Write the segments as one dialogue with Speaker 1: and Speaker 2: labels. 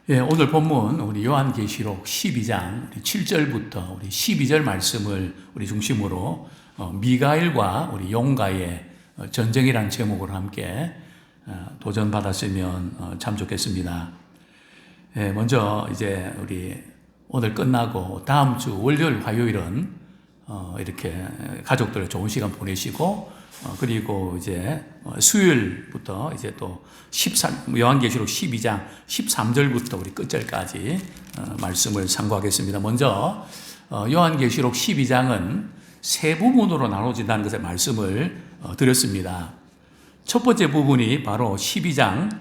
Speaker 1: 예, 오늘 본문 우리 요한계시록 12장 7절부터 우리 12절 말씀을 우리 중심으로 미가엘과 우리 용가의 전쟁이라는 제목으로 함께 도전받았으면 참 좋겠습니다. 예, 먼저 이제 우리 오늘 끝나고 다음 주 월요일, 화요일은 이렇게 가족들 좋은 시간 보내시고 그리고 이제 수요일부터 이제 또 요한계시록 12장 13절부터 우리 끝절까지 말씀을 상고하겠습니다. 먼저 요한계시록 12장은 세 부분으로 나눠진다는 것의 말씀을 드렸습니다. 첫 번째 부분이 바로 12장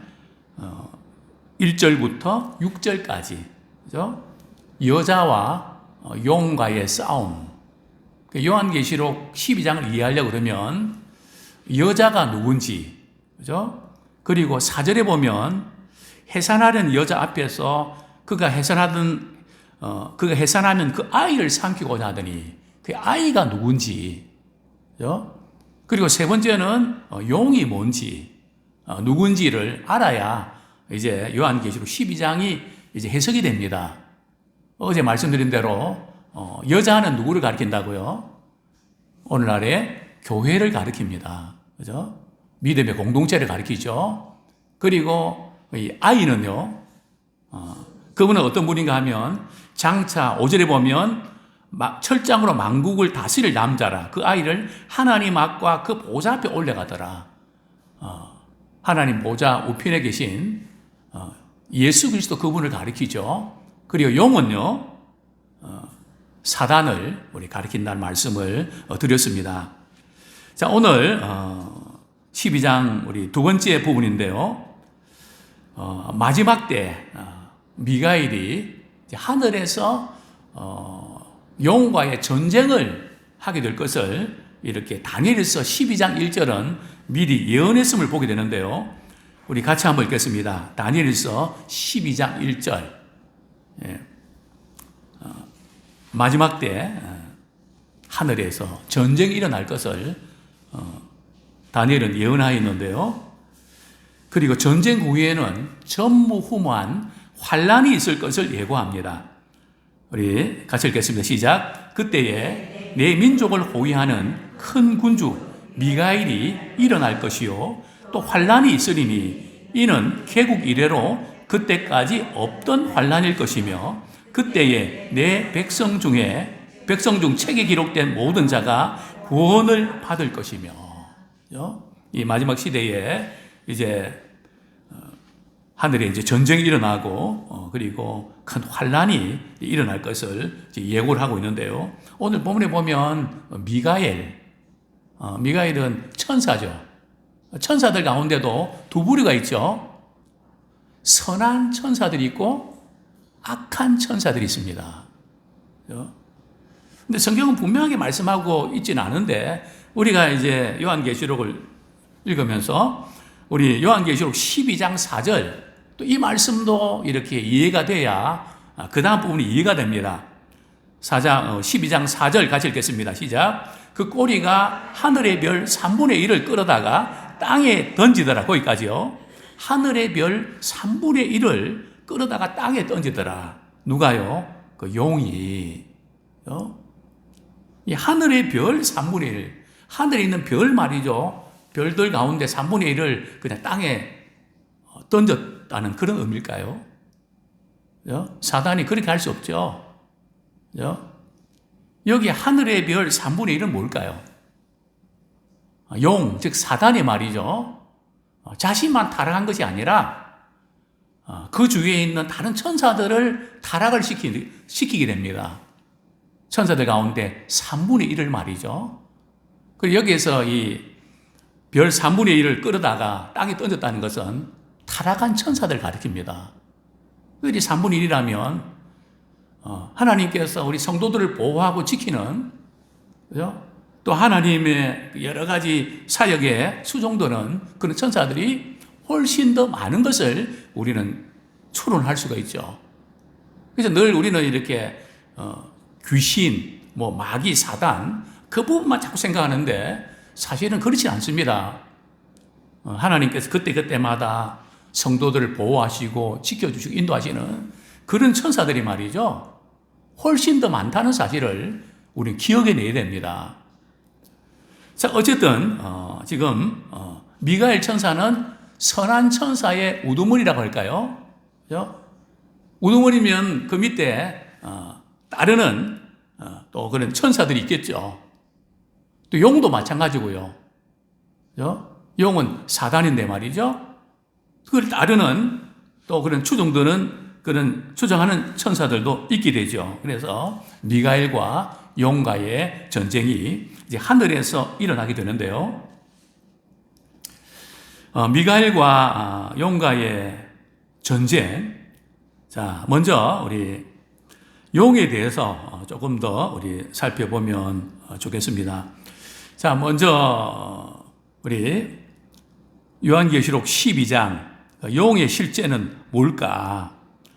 Speaker 1: 1절부터 6절까지 그죠? 여자와 용과의 싸움. 요한계시록 12장을 이해하려고 그러면 여자가 누군지, 그죠? 그리고 4절에 보면 해산하는 여자 앞에서 그가 해산하면 그 아이를 삼키고자 하더니 그 아이가 누군지, 그죠? 그리고 세 번째는 용이 뭔지, 누군지를 알아야 이제 요한계시록 12장이 이제 해석이 됩니다. 어제 말씀드린 대로 여자는 누구를 가리킨다고요? 오늘날의 교회를 가리킵니다. 그죠? 믿음의 공동체를 가리키죠. 그리고 이 아이는요, 그분은 어떤 분인가 하면 장차 5절에 보면 철장으로 만국을 다스릴 남자라. 그 아이를 하나님 앞과 그 보좌 앞에 올려가더라. 하나님 보좌 우편에 계신 예수 그리스도 그분을 가리키죠. 그리고 용은요, 사단을 우리 가리킨다는 말씀을 드렸습니다. 자, 오늘 12장 우리 두 번째 부분인데요. 마지막 때 미가엘이 하늘에서 용과의 전쟁을 하게 될 것을 이렇게 다니엘서 12장 1절은 미리 예언했음을 보게 되는데요. 우리 같이 한번 읽겠습니다. 다니엘서 12장 1절. 예. 마지막 때 하늘에서 전쟁이 일어날 것을 다니엘은 예언하였는데요. 그리고 전쟁 후에는 전무후무한 환란이 있을 것을 예고합니다. 우리 같이 읽겠습니다. 시작. 그때에 내 민족을 호위하는 큰 군주 미가엘이 일어날 것이요 또 환란이 있으리니 이는 개국 이래로 그때까지 없던 환란일 것이며 그때에 내 백성 중 책에 기록된 모든 자가 구원을 받을 것이며, 이 마지막 시대에 이제 하늘에 이제 전쟁이 일어나고 그리고 큰 환란이 일어날 것을 예고를 하고 있는데요. 오늘 본문에 보면 미가엘은 천사죠. 천사들 가운데도 두 부류가 있죠. 선한 천사들이 있고 악한 천사들이 있습니다. 근데 성경은 분명하게 말씀하고 있지는 않은데 우리가 이제 요한계시록을 읽으면서 우리 요한계시록 12장 4절 또 이 말씀도 이렇게 이해가 돼야 그 다음 부분이 이해가 됩니다. 12장 4절 같이 읽겠습니다. 시작. 그 꼬리가 하늘의 별 3분의 1을 끌어다가 땅에 던지더라. 거기까지요. 하늘의 별 3분의 1을 끌어다가 땅에 던지더라. 누가요? 그 용이. 이 하늘의 별 3분의 1. 하늘에 있는 별 말이죠. 별들 가운데 3분의 1을 그냥 땅에 던졌다는 그런 의미일까요? 사단이 그렇게 할 수 없죠. 여기 하늘의 별 3분의 1은 뭘까요? 용, 즉 사단의 말이죠. 자신만 타락한 것이 아니라 그 주위에 있는 다른 천사들을 타락을 시키게 됩니다. 천사들 가운데 3분의 1을 말이죠. 그리고 여기에서 이 별 3분의 1을 끌어다가 땅에 던졌다는 것은 타락한 천사들 가리킵니다. 그들이 3분의 1이라면 하나님께서 우리 성도들을 보호하고 지키는, 그죠? 또 하나님의 여러 가지 사역에 수종되는 그런 천사들이 훨씬 더 많은 것을 우리는 추론할 수가 있죠. 그래서 늘 우리는 이렇게 귀신, 마귀, 사단 그 부분만 자꾸 생각하는데 사실은 그렇지 않습니다. 하나님께서 그때그때마다 성도들을 보호하시고 지켜주시고 인도하시는 그런 천사들이 말이죠. 훨씬 더 많다는 사실을 우리는 기억해내야 됩니다. 자, 어쨌든 지금 미가엘 천사는 선한 천사의 우두머리라고 할까요? 그죠? 우두머리면 그 밑에 따르는 또 그런 천사들이 있겠죠. 또 용도 마찬가지고요. 그죠? 용은 사단인데 말이죠. 그걸 따르는 또 그런 추종하는 천사들도 있게 되죠. 그래서 미가엘과 용과의 전쟁이 이제 하늘에서 일어나게 되는데요. 미가엘과 용과의 전쟁. 자, 먼저 우리 용에 대해서 조금 더 우리 살펴보면 좋겠습니다. 자, 먼저 우리 요한계시록 12장 용의 실제는 뭘까?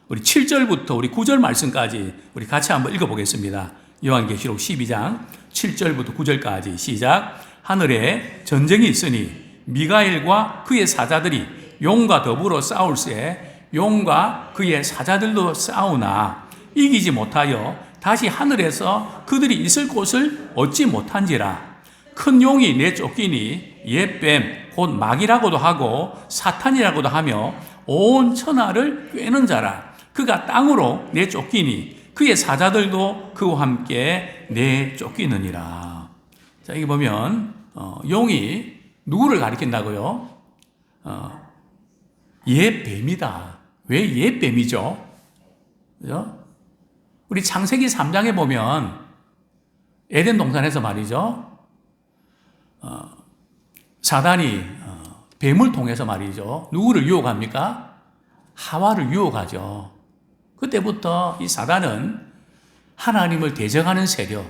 Speaker 1: 우리 7절부터 우리 9절 말씀까지 우리 같이 한번 읽어보겠습니다. 요한계시록 12장 7절부터 9절까지 시작. 하늘에 전쟁이 있으니 미가엘과 그의 사자들이 용과 더불어 싸울새 용과 그의 사자들도 싸우나 이기지 못하여 다시 하늘에서 그들이 있을 곳을 얻지 못한지라. 큰 용이 내쫓기니 옛뱀 곧 마귀라고도 하고 사탄이라고도 하며 온 천하를 꿰는 자라. 그가 땅으로 내쫓기니 그의 사자들도 그와 함께 내쫓기느니라. 자, 여기 보면 용이 누구를 가리킨다고요? 옛뱀이다. 왜 옛뱀이죠? 그죠? 우리 창세기 3장에 보면 에덴 동산에서 말이죠. 사단이 뱀을 통해서 말이죠. 누구를 유혹합니까? 하와를 유혹하죠. 그때부터 이 사단은 하나님을 대적하는 세력,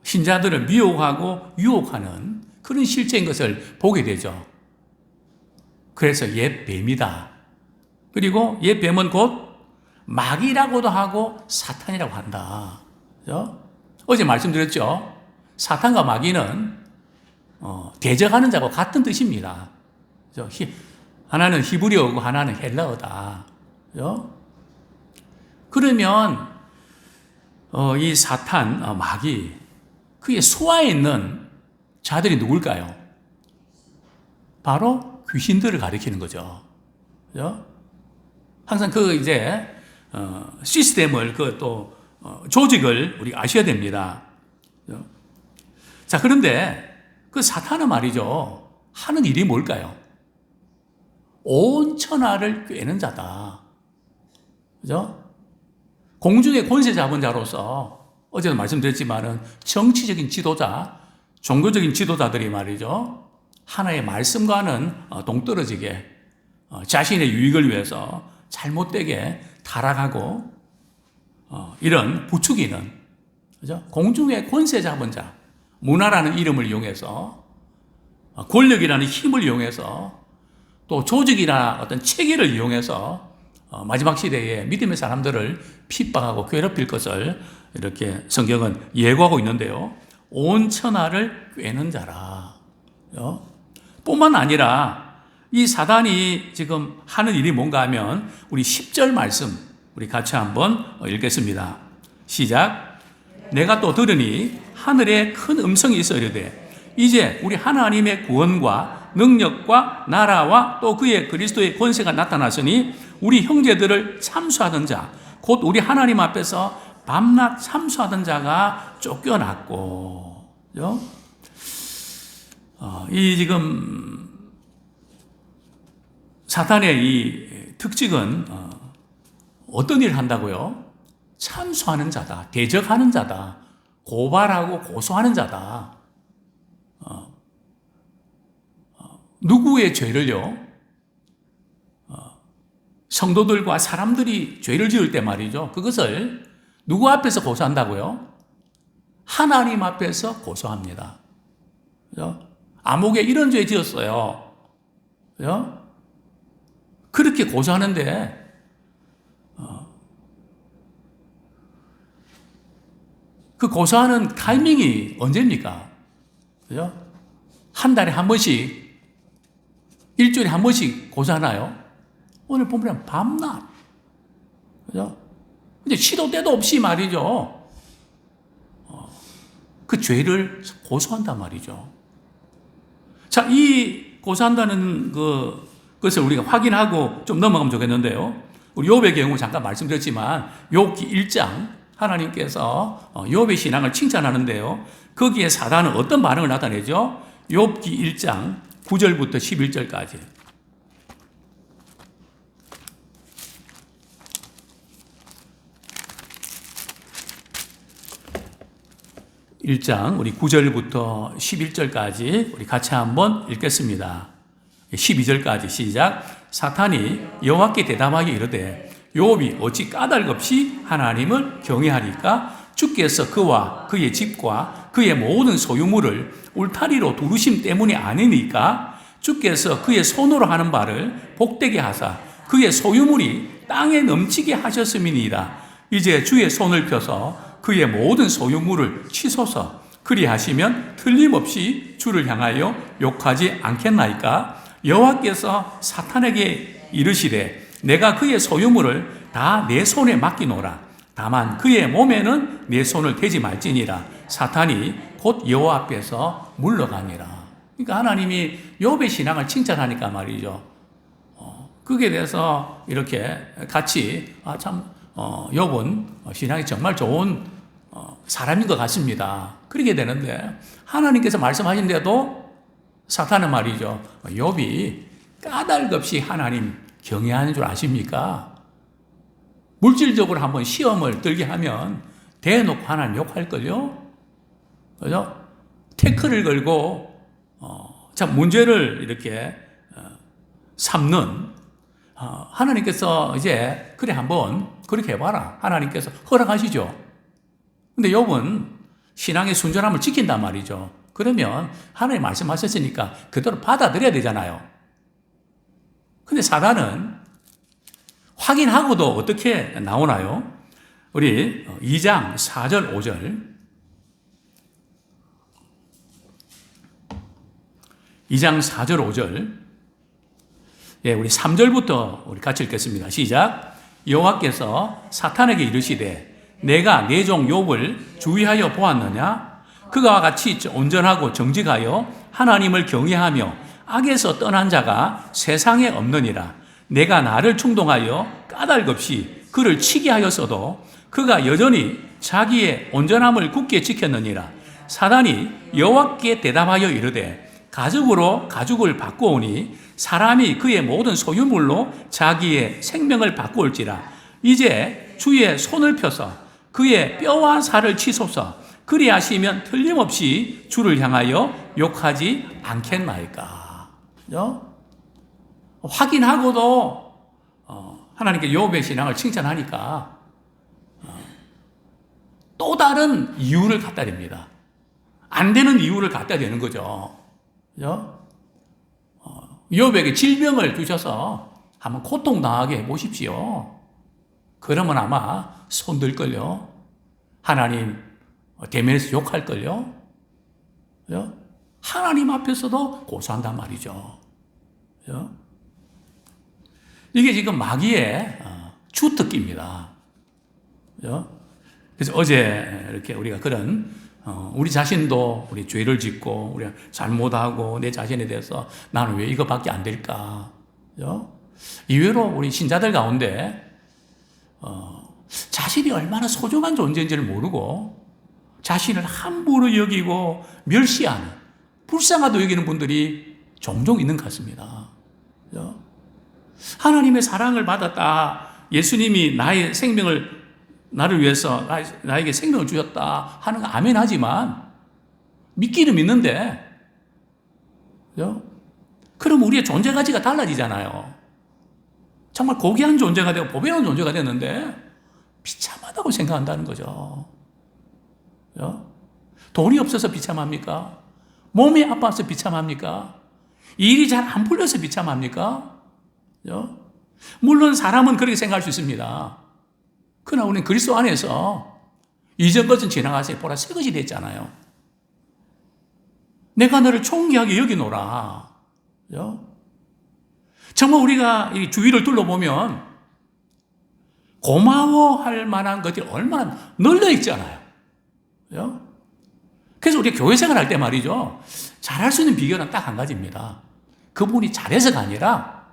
Speaker 1: 신자들을 미혹하고 유혹하는 그런 실체인 것을 보게 되죠. 그래서 옛 뱀이다. 그리고 옛 뱀은 곧 마귀라고도 하고 사탄이라고 한다. 그죠? 어제 말씀드렸죠. 사탄과 마귀는 대적하는 자고 같은 뜻입니다. 그죠? 하나는 히브리어고 하나는 헬라어다. 그죠? 그러면 이 사탄, 마귀, 그의 수하에 있는 자들이 누굴까요? 바로 귀신들을 가리키는 거죠. 그죠? 항상 시스템을, 조직을 우리가 아셔야 됩니다. 그죠? 자, 그런데 그 사탄은 말이죠. 하는 일이 뭘까요? 온 천하를 꿰는 자다. 그죠? 공중의 권세 잡은 자로서 어제도 말씀드렸지만은 정치적인 지도자, 종교적인 지도자들이 말이죠. 하나의 말씀과는 동떨어지게 자신의 유익을 위해서 잘못되게 타락하고 이런 부추기는, 그죠? 공중의 권세 잡은 자, 문화라는 이름을 이용해서 권력이라는 힘을 이용해서 또 조직이나 어떤 체계를 이용해서 마지막 시대에 믿음의 사람들을 핍박하고 괴롭힐 것을 이렇게 성경은 예고하고 있는데요. 온 천하를 꿰는 자라. 뿐만 아니라 이 사단이 지금 하는 일이 뭔가 하면 우리 10절 말씀 우리 같이 한번 읽겠습니다. 시작. 내가 또 들으니 하늘에 큰 음성이 있어 이르되 이제 우리 하나님의 구원과 능력과 나라와 또 그의 그리스도의 권세가 나타났으니 우리 형제들을 참수하던 자, 곧 우리 하나님 앞에서 밤낮 참수하던 자가 쫓겨났고, 그죠? 이 지금 사탄의 이 특징은 어떤 일을 한다고요? 참수하는 자다, 대적하는 자다, 고발하고 고소하는 자다. 누구의 죄를요? 성도들과 사람들이 죄를 지을 때 말이죠. 그것을 누구 앞에서 고소한다고요? 하나님 앞에서 고소합니다. 그죠? 아목에 이런 죄 지었어요. 그죠? 그렇게 고소하는데 그 고소하는 타이밍이 언제입니까? 그죠? 한 달에 한 번씩 일주일에 한 번씩 고사하나요? 오늘 보면 밤낮. 그죠? 근데 시도 때도 없이 말이죠. 그 죄를 고소한단 말이죠. 자, 이 고소한다는 것을 우리가 확인하고 좀 넘어가면 좋겠는데요. 우리 욥의 경우 잠깐 말씀드렸지만 욥기 1장 하나님께서 욥의 신앙을 칭찬하는데요. 거기에 사단은 어떤 반응을 나타내죠? 욥기 1장 9절부터 11절까지. 1장 우리 9절부터 11절까지 우리 같이 한번 읽겠습니다. 12절까지 시작. 사탄이 여호와께 대답하여 이르되 욥이 어찌 까닭없이 하나님을 경외하리까? 주께서 그와 그의 집과 그의 모든 소유물을 울타리로 두르심 때문이 아니니까? 주께서 그의 손으로 하는 바를 복되게 하사 그의 소유물이 땅에 넘치게 하셨음이니이다. 이제 주의 손을 펴서 그의 모든 소유물을 치소서. 그리하시면 틀림없이 주를 향하여 욕하지 않겠나이까? 여호와께서 사탄에게 이르시되 내가 그의 소유물을 다 내 손에 맡기노라. 다만 그의 몸에는 내 손을 대지 말지니라. 사탄이 곧 여호와 앞에서 물러가니라. 그러니까 하나님이 욥의 신앙을 칭찬하니까 말이죠. 그게 대해서 이렇게 같이 욥은 신앙이 정말 좋은 사람인 것 같습니다. 그렇게 되는데 하나님께서 말씀하신데도 사탄은 말이죠. 욥이 까닭없이 하나님 경외하는 줄 아십니까? 물질적으로 한번 시험을 들게 하면 대놓고 하나님 욕할걸요? 그죠? 태클을 걸고, 문제를 이렇게 삼는, 하나님께서 이제, 그래, 한번 그렇게 해봐라. 하나님께서 허락하시죠. 근데 욥은 신앙의 순전함을 지킨단 말이죠. 그러면 하나님 말씀하셨으니까 그대로 받아들여야 되잖아요. 근데 사단은 확인하고도 어떻게 나오나요? 우리 2장 4절 5절 2장 4절 5절 우리 3절부터 우리 같이 읽겠습니다. 시작. 여호와께서 사탄에게 이르시되 내가 내 종 욥을 주의하여 보았느냐? 그가 같이 온전하고 정직하여 하나님을 경외하며 악에서 떠난 자가 세상에 없느니라. 내가 나를 충동하여 까닭없이 그를 치게 하였어도 그가 여전히 자기의 온전함을 굳게 지켰느니라. 사단이 여호와께 대답하여 이르되 가죽으로 가죽을 바꾸오니 사람이 그의 모든 소유물로 자기의 생명을 바꾸올지라. 이제 주의 손을 펴서 그의 뼈와 살을 치소서. 그리하시면 틀림없이 주를 향하여 욕하지 않겠나이까. 그죠? 확인하고도 하나님께 욥의 신앙을 칭찬하니까 또 다른 이유를 갖다 댑니다. 안 되는 이유를 갖다 대는 거죠. 그죠? 욥에게 질병을 주셔서 한번 고통당하게 해보십시오. 그러면 아마 손들걸요. 하나님 대면에서 욕할걸요. 그죠? 하나님 앞에서도 고소한단 말이죠. 그죠? 이게 지금 마귀의 주특기입니다. 그죠? 그래서 어제 이렇게 우리가 그런 우리 자신도 우리 죄를 짓고 우리가 잘못하고 내 자신에 대해서 나는 왜 이거밖에 안 될까? 그죠? 이외로 우리 신자들 가운데 자신이 얼마나 소중한 존재인지를 모르고 자신을 함부로 여기고 멸시하는 불쌍하도 여기는 분들이 종종 있는 것 같습니다. 그죠? 하나님의 사랑을 받았다. 예수님이 나의 생명을 나를 위해서 나에게 생명을 주셨다 하는 거 아멘 하지만 믿기는 믿는데 그죠? 그럼 우리의 존재 가치가 달라지잖아요. 정말 고귀한 존재가 되고 보배로운 존재가 됐는데 비참하다고 생각한다는 거죠. 그죠? 돈이 없어서 비참합니까? 몸이 아파서 비참합니까? 일이 잘 안 풀려서 비참합니까? 그죠? 물론 사람은 그렇게 생각할 수 있습니다. 그러나 우리는 그리스도 안에서 이전 것은 지나가서 보라 새 것이 됐잖아요. 내가 너를 존귀하게 여기노라. 그죠? 정말 우리가 이 주위를 둘러보면 고마워할 만한 것들이 얼마나 널려 있잖아요. 그죠? 그래서 우리가 교회 생활할 때 말이죠. 잘할 수 있는 비결은 딱 한 가지입니다. 그분이 잘해서가 아니라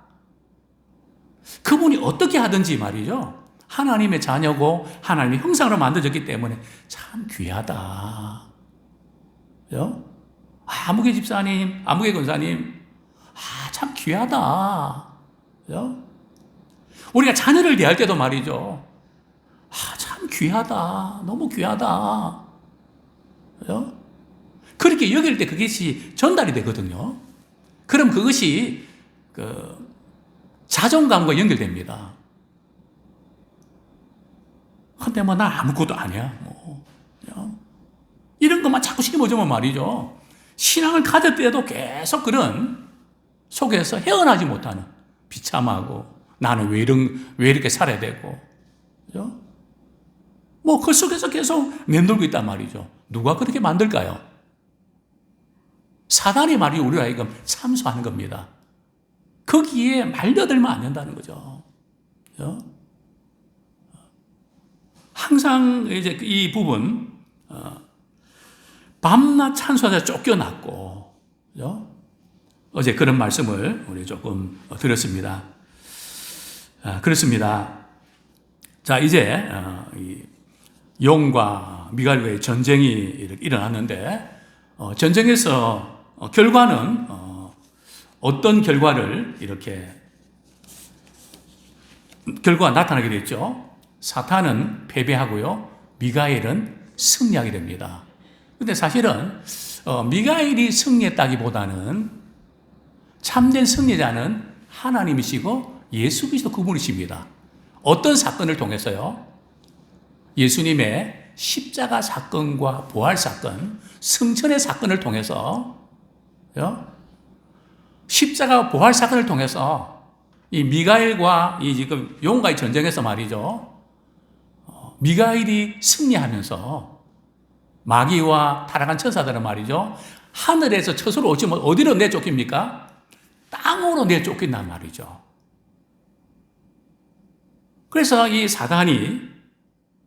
Speaker 1: 그분이 어떻게 하든지 말이죠. 하나님의 자녀고 하나님의 형상으로 만들어졌기 때문에 참 귀하다. 그죠? 아무개 집사님, 아무개 권사님, 참 귀하다. 그죠? 우리가 자녀를 대할 때도 말이죠. 참 귀하다. 너무 귀하다. 그죠? 그렇게 여길 때 그것이 전달이 되거든요. 그럼 그것이 자존감과 연결됩니다. 근데 뭐 나 아무것도 아니야. 이런 것만 자꾸 심어주면 말이죠. 신앙을 가질 때도 계속 그런 속에서 헤어나지 못하는 비참하고 나는 왜 이렇게 살아야 되고, 그죠? 뭐 그 속에서 계속 맴돌고 있단 말이죠. 누가 그렇게 만들까요? 사단이 말이 우리가 지금 참소하는 겁니다. 거기에 말려들면 안 된다는 거죠. 그죠? 항상 이제 이 부분, 밤낮 찬송하다 쫓겨났고, 그죠? 어제 그런 말씀을 우리 조금 드렸습니다. 그렇습니다. 자, 이제 용과 미갈과의 전쟁이 일어났는데 전쟁에서 결과는 어떤 결과를 결과가 나타나게 됐죠. 사탄은 패배하고요, 미가엘은 승리하게 됩니다. 근데 사실은 미가엘이 승리했다기보다는 참된 승리자는 하나님이시고 예수 그리스도 그분이십니다. 어떤 사건을 통해서요? 예수님의 십자가 사건과 부활 사건, 승천의 사건을 통해서, 십자가 부활 사건을 통해서 이 미가엘과 이 지금 용과의 전쟁에서 말이죠. 미가엘이 승리하면서 마귀와 타락한 천사들은 말이죠. 하늘에서 처소로 오지면 어디로 내쫓깁니까? 땅으로 내쫓긴단 말이죠. 그래서 이 사단이,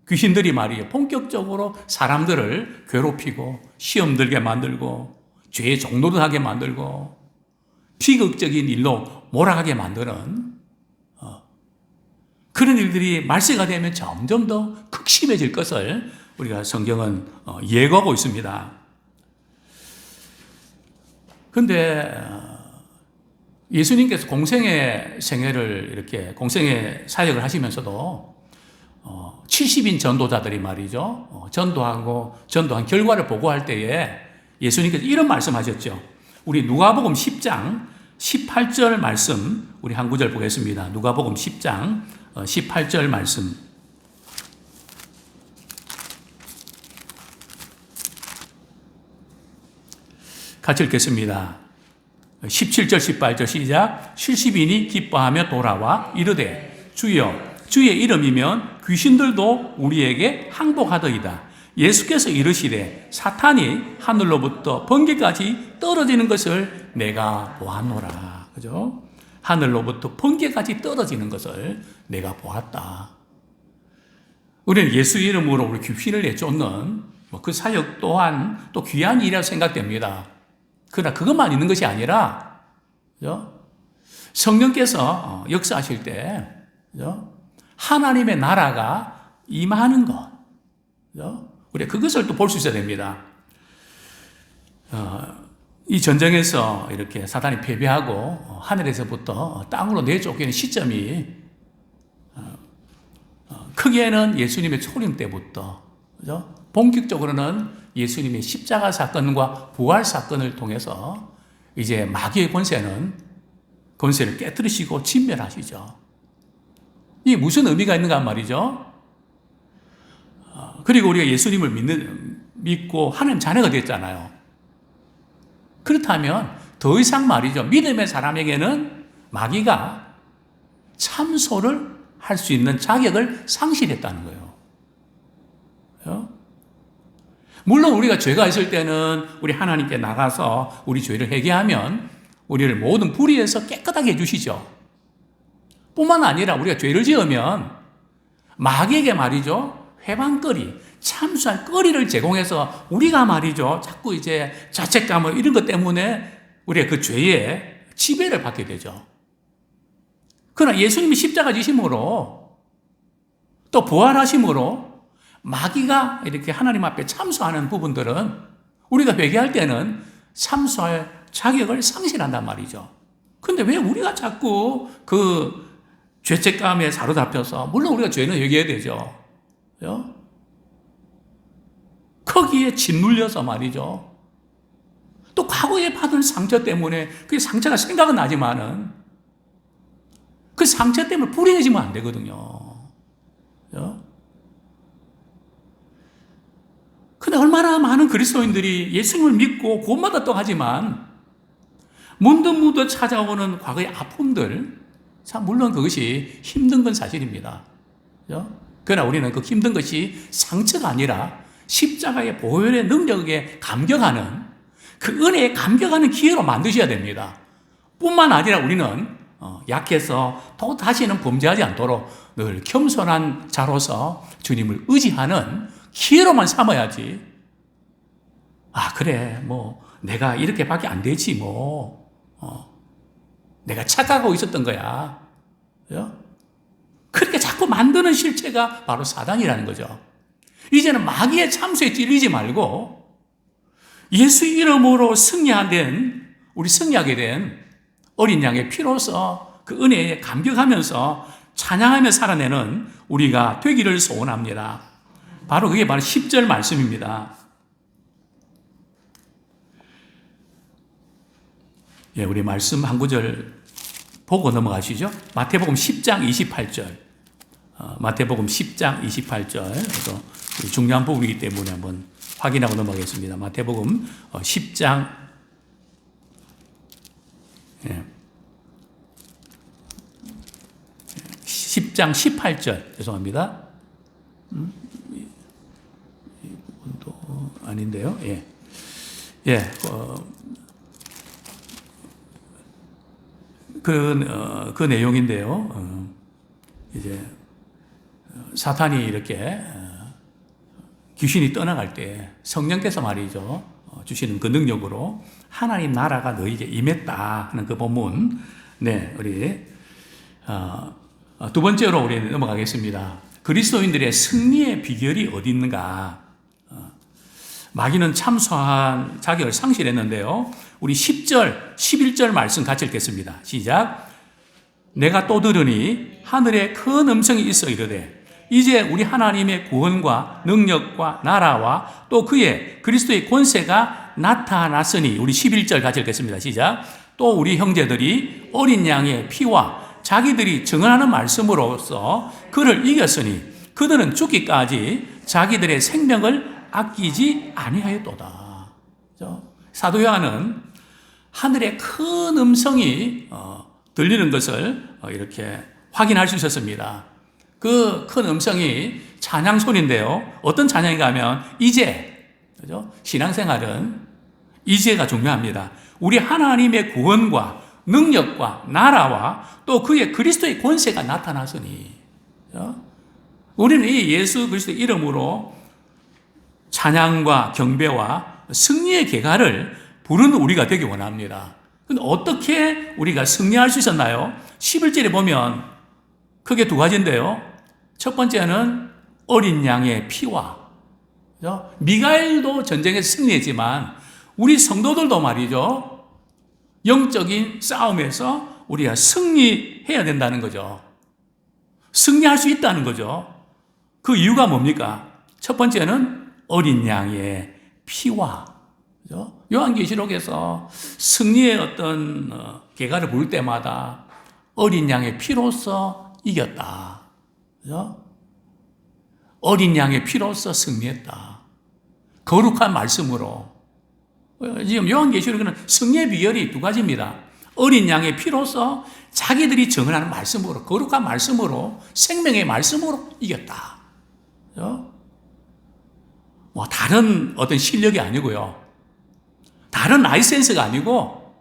Speaker 1: 귀신들이 말이에요, 본격적으로 사람들을 괴롭히고 시험 들게 만들고 죄의 종노릇 하게 만들고 비극적인 일로 몰아가게 만드는 그런 일들이 말세가 되면 점점 더 극심해질 것을 우리가 성경은 예고하고 있습니다. 그런데 예수님께서 공생의 생애를 이렇게 공생의 사역을 하시면서도 70인 전도자들이 말이죠. 전도한 결과를 보고할 때에 예수님께서 이런 말씀하셨죠. 우리 누가복음 10장 18절 말씀, 우리 한 구절 보겠습니다. 누가복음 10장 18절 말씀. 같이 읽겠습니다. 17절 18절 시작. 70인이 기뻐하며 돌아와 이르되 주여 주의 이름이면 귀신들도 우리에게 항복하더이다. 예수께서 이르시되 사탄이 하늘로부터 번개까지 떨어지는 것을 내가 보았노라. 그죠? 하늘로부터 번개까지 떨어지는 것을 내가 보았다. 우리는 예수 이름으로 우리 귀신을 내쫓는 그 사역 또한 또 귀한 일이라고 생각됩니다. 그러나 그것만 있는 것이 아니라, 그죠? 성령께서 역사하실 때, 그죠? 하나님의 나라가 임하는 것, 그죠? 우리 그것을 또 볼 수 있어야 됩니다. 이 전쟁에서 이렇게 사단이 패배하고 하늘에서부터 땅으로 내쫓기는 시점이 크게는 예수님의 초림 때부터, 그죠? 본격적으로는 예수님의 십자가 사건과 부활 사건을 통해서 이제 마귀의 권세를 깨뜨리시고 진멸하시죠. 이게 무슨 의미가 있는가 말이죠. 그리고 우리가 예수님을 믿고 하나님 자녀가 됐잖아요. 그렇다면 더 이상 말이죠. 믿음의 사람에게는 마귀가 참소를 할 수 있는 자격을 상실했다는 거예요. 물론 우리가 죄가 있을 때는 우리 하나님께 나가서 우리 죄를 회개하면 우리를 모든 불의에서 깨끗하게 해주시죠. 뿐만 아니라 우리가 죄를 지으면 마귀에게 말이죠, 회방거리, 참수할 거리를 제공해서 우리가 말이죠, 자꾸 이제 자책감을 이런 것 때문에 우리가 그 죄에 지배를 받게 되죠. 그러나 예수님이 십자가 지심으로 또 부활하심으로 마귀가 이렇게 하나님 앞에 참수하는 부분들은 우리가 회개할 때는 참수할 자격을 상실한단 말이죠. 근데 왜 우리가 자꾸 그 죄책감에 사로잡혀서, 물론 우리가 죄는 회개해야 되죠. 거기에 짓눌려서 말이죠. 또 과거에 받은 상처 때문에 그 상처가 생각은 나지만은 그 상처 때문에 불행해지면 안 되거든요. 근데 얼마나 많은 그리스도인들이 예수님을 믿고 구원받았다고 하지만 문득문득 찾아오는 과거의 아픔들, 참 물론 그것이 힘든 건 사실입니다. 그러나 우리는 그 힘든 것이 상처가 아니라 십자가의 보혈의 능력에 감격하는, 그 은혜에 감격하는 기회로 만드셔야 됩니다. 뿐만 아니라 우리는 약해서 또 다시는 범죄하지 않도록 늘 겸손한 자로서 주님을 의지하는 기회로만 삼아야지. 아, 그래, 뭐 내가 이렇게밖에 안 되지, 내가 착각하고 있었던 거야. 그렇게 자꾸 만드는 실체가 바로 사단이라는 거죠. 이제는 마귀의 참수에 찔리지 말고 예수 이름으로 우리 승리하게 된 어린 양의 피로서 그 은혜에 감격하면서 찬양하며 살아내는 우리가 되기를 소원합니다. 바로 그게 바로 10절 말씀입니다. 예, 우리 말씀 한 구절 보고 넘어가시죠. 마태복음 10장 28절. 마태복음 10장 28절. 그래서 중요한 부분이기 때문에 한번 확인하고 넘어가겠습니다. 마태복음 10장 10장 18절. 죄송합니다. 이 부분도 아닌데요. 그 내용인데요. 이제 사탄이 이렇게 귀신이 떠나갈 때 성령께서 말이죠, 주시는 그 능력으로 하나님 나라가 너희에게 임했다 하는 그 본문. 네, 우리 두 번째로 우리 넘어가겠습니다. 그리스도인들의 승리의 비결이 어디 있는가? 마귀는 참수한 자격을 상실했는데요. 우리 10절, 11절 말씀 같이 읽겠습니다. 시작. 내가 또 들으니 하늘에 큰 음성이 있어 이르되 이제 우리 하나님의 구원과 능력과 나라와 또 그의 그리스도의 권세가 나타났으니, 우리 11절 같이 읽겠습니다. 시작. 또 우리 형제들이 어린 양의 피와 자기들이 증언하는 말씀으로써 그를 이겼으니 그들은 죽기까지 자기들의 생명을 아끼지 아니하였도다. 사도 요한은 하늘에 큰 음성이 들리는 것을 이렇게 확인할 수 있었습니다. 그 큰 음성이 찬양 소리인데요. 어떤 찬양인가 하면 이제, 그죠? 신앙생활은 이제가 중요합니다. 우리 하나님의 구원과 능력과 나라와 또 그의 그리스도의 권세가 나타났으니, 우리는 이 예수 그리스도의 이름으로 찬양과 경배와 승리의 계가를 부르는 우리가 되기 원합니다. 근데 어떻게 우리가 승리할 수 있었나요? 11절에 보면 크게 두 가지인데요. 첫 번째는 어린 양의 피와, 그죠? 미가엘도 전쟁에서 승리했지만 우리 성도들도 말이죠, 영적인 싸움에서 우리가 승리해야 된다는 거죠. 승리할 수 있다는 거죠. 그 이유가 뭡니까? 첫 번째는 어린 양의 피와, 그죠? 요한계시록에서 승리의 어떤 계가를 부를 때마다 어린 양의 피로서 이겼다. 그죠? 어린 양의 피로서 승리했다. 거룩한 말씀으로. 지금 요한계시록에는 승리의 비결이 두 가지입니다. 어린 양의 피로서 자기들이 증언하는 말씀으로, 거룩한 말씀으로, 생명의 말씀으로 이겼다. 그죠? 뭐 다른 어떤 실력이 아니고요. 다른 라이센스가 아니고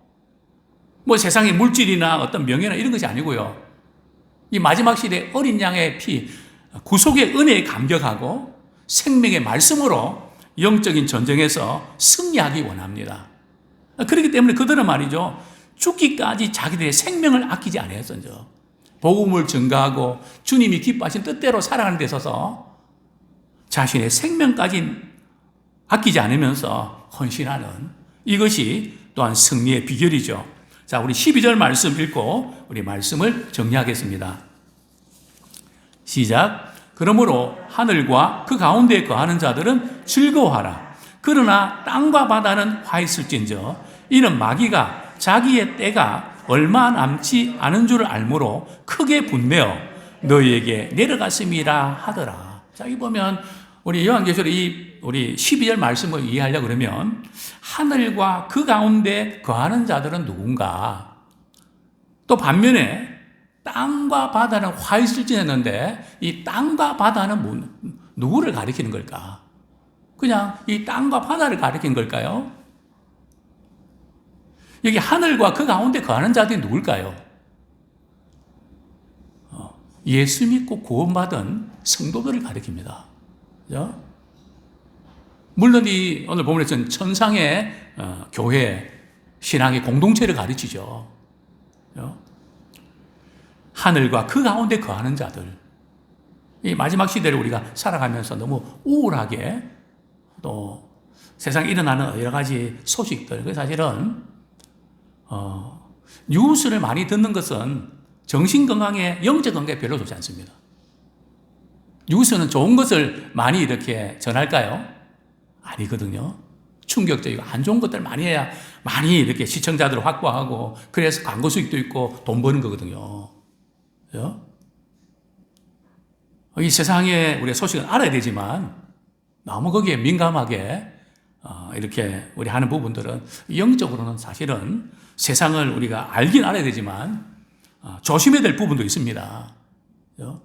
Speaker 1: 뭐 세상의 물질이나 어떤 명예나 이런 것이 아니고요. 이 마지막 시대에 어린 양의 피, 구속의 은혜에 감격하고 생명의 말씀으로 영적인 전쟁에서 승리하기 원합니다. 그렇기 때문에 그들은 말이죠, 죽기까지 자기들의 생명을 아끼지 아니했었죠. 복음을 증거하고 주님이 기뻐하신 뜻대로 살아가는 데 있어서 자신의 생명까지 아끼지 않으면서 헌신하는, 이것이 또한 승리의 비결이죠. 자, 우리 12절 말씀 읽고 우리 말씀을 정리하겠습니다. 시작. 그러므로 하늘과 그 가운데에 거하는 자들은 즐거워하라. 그러나 땅과 바다는 화 있을진저 이는 마귀가 자기의 때가 얼마 남지 않은 줄 알므로 크게 분내어 너희에게 내려갔음이라 하더라. 자, 이 보면 우리 요한계시록 우리 12절 말씀을 이해하려고 그러면 하늘과 그 가운데 거하는 자들은 누군가, 또 반면에 땅과 바다는 화 있을지 했는데 이 땅과 바다는 누구를 가리키는 걸까? 그냥 이 땅과 바다를 가리키는 걸까요? 여기 하늘과 그 가운데 거하는 자들이 누굴까요? 예수 믿고 구원받은 성도들을 가리킵니다. 그죠? 물론 이 오늘 본문에서는 천상의 교회, 신앙의 공동체를 가르치죠. 그죠? 하늘과 그 가운데 거하는 자들. 이 마지막 시대를 우리가 살아가면서 너무 우울하게 또 세상에 일어나는 여러 가지 소식들, 그 사실은 뉴스를 많이 듣는 것은 정신건강에, 영적 건강에 별로 좋지 않습니다. 뉴스는 좋은 것을 많이 이렇게 전할까요? 아니거든요. 충격적이고 안 좋은 것들 많이 해야 많이 이렇게 시청자들을 확보하고 그래서 광고 수익도 있고 돈 버는 거거든요. 그죠? 이 세상에 우리가 소식을 알아야 되지만 너무 거기에 민감하게 이렇게 우리 하는 부분들은 영적으로는 사실은 세상을 우리가 알긴 알아야 되지만 조심해야 될 부분도 있습니다. 그죠?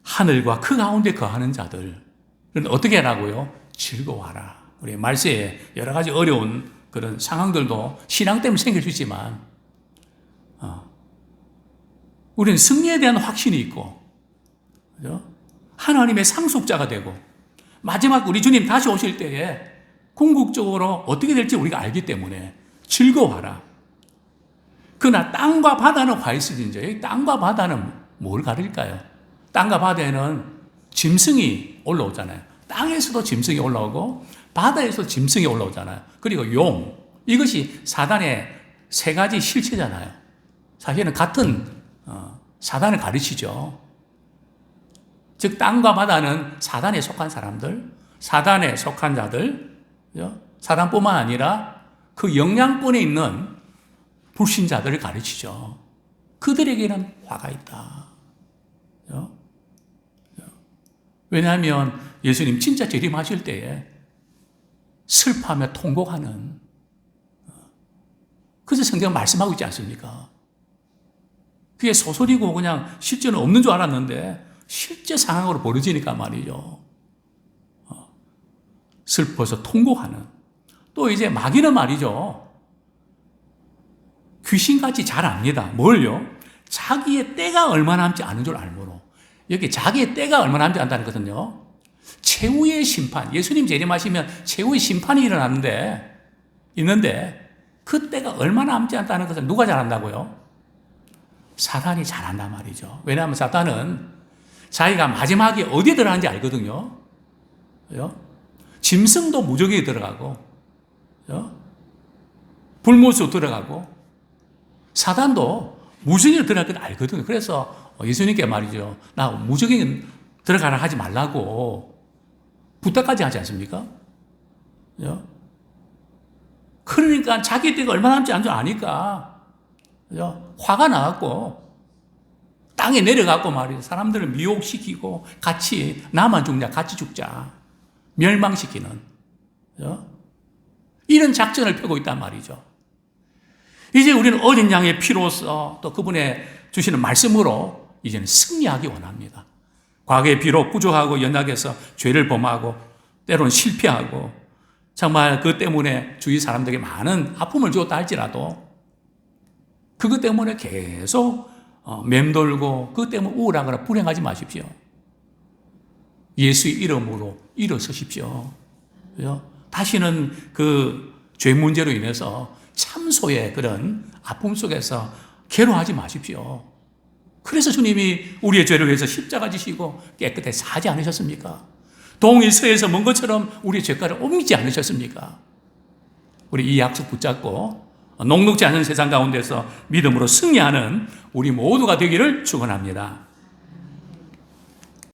Speaker 1: 하늘과 그 가운데 거하는 자들, 어떻게 하라고요? 즐거워하라. 우리 말세에 여러 가지 어려운 그런 상황들도 신앙 때문에 생길 수 있지만 우리는 승리에 대한 확신이 있고, 그죠? 하나님의 상속자가 되고 마지막 우리 주님 다시 오실 때에 궁극적으로 어떻게 될지 우리가 알기 때문에 즐거워하라. 그러나 땅과 바다는 화 있을진저. 여기 땅과 바다는 뭘 가릴까요? 땅과 바다에는 짐승이 올라오잖아요. 땅에서도 짐승이 올라오고 바다에서도 짐승이 올라오잖아요. 그리고 용, 이것이 사단의 세 가지 실체잖아요. 사실은 같은 사단을 가르치죠. 즉 땅과 바다는 사단에 속한 사람들, 사단에 속한 자들, 사단뿐만 아니라 그 영향권에 있는 불신자들을 가르치죠. 그들에게는 화가 있다. 왜냐하면 예수님 진짜 재림하실 때에 슬퍼하며 통곡하는, 그래서 성경 말씀하고 있지 않습니까? 그게 소설이고 그냥 실제는 없는 줄 알았는데 실제 상황으로 벌어지니까 말이죠. 슬퍼서 통곡하는. 또 이제 마귀는 말이죠. 귀신같이 잘 압니다. 뭘요? 자기의 때가 얼마 남지 않은 줄 알므로. 여기 자기의 때가 얼마 남지 않다는 것은요, 최후의 심판, 예수님 재림하시면 최후의 심판이 있는데 그 때가 얼마 남지 않다는 것을 누가 잘 안다고요? 사단이 잘 안단 말이죠. 왜냐하면 사단은 자기가 마지막에 어디에 들어가는지 알거든요. 그죠? 짐승도 무적에 들어가고, 그죠? 불못으로 들어가고, 사단도 무적에 들어갈 걸 알거든요. 그래서 예수님께 말이죠. 나 무적에 들어가라 하지 말라고 부탁까지 하지 않습니까? 그죠? 그러니까 자기 때가 얼마 남지 않은 줄 아니까, 그죠? 화가 나갖고 땅에 내려가고 말이죠. 사람들을 미혹시키고 같이, 나만 죽냐, 같이 죽자. 멸망시키는. 그죠? 이런 작전을 펴고 있단 말이죠. 이제 우리는 어린 양의 피로써 또 그분의 주시는 말씀으로 이제는 승리하기 원합니다. 과거에 비록 부족하고 연약해서 죄를 범하고 때로는 실패하고 정말 그 때문에 주위 사람들에게 많은 아픔을 주었다 할지라도 그것 때문에 계속 맴돌고 그것 때문에 우울하거나 불행하지 마십시오. 예수의 이름으로 일어서십시오. 그죠? 다시는 그 죄 문제로 인해서 참소의 그런 아픔 속에서 괴로워하지 마십시오. 그래서 주님이 우리의 죄를 위해서 십자가 지시고 깨끗하게 사지 않으셨습니까? 동이 서에서 먼 것처럼 우리의 죄가를 옮기지 않으셨습니까? 우리 이 약속 붙잡고 녹록지 않은 세상 가운데서 믿음으로 승리하는 우리 모두가 되기를 축원합니다.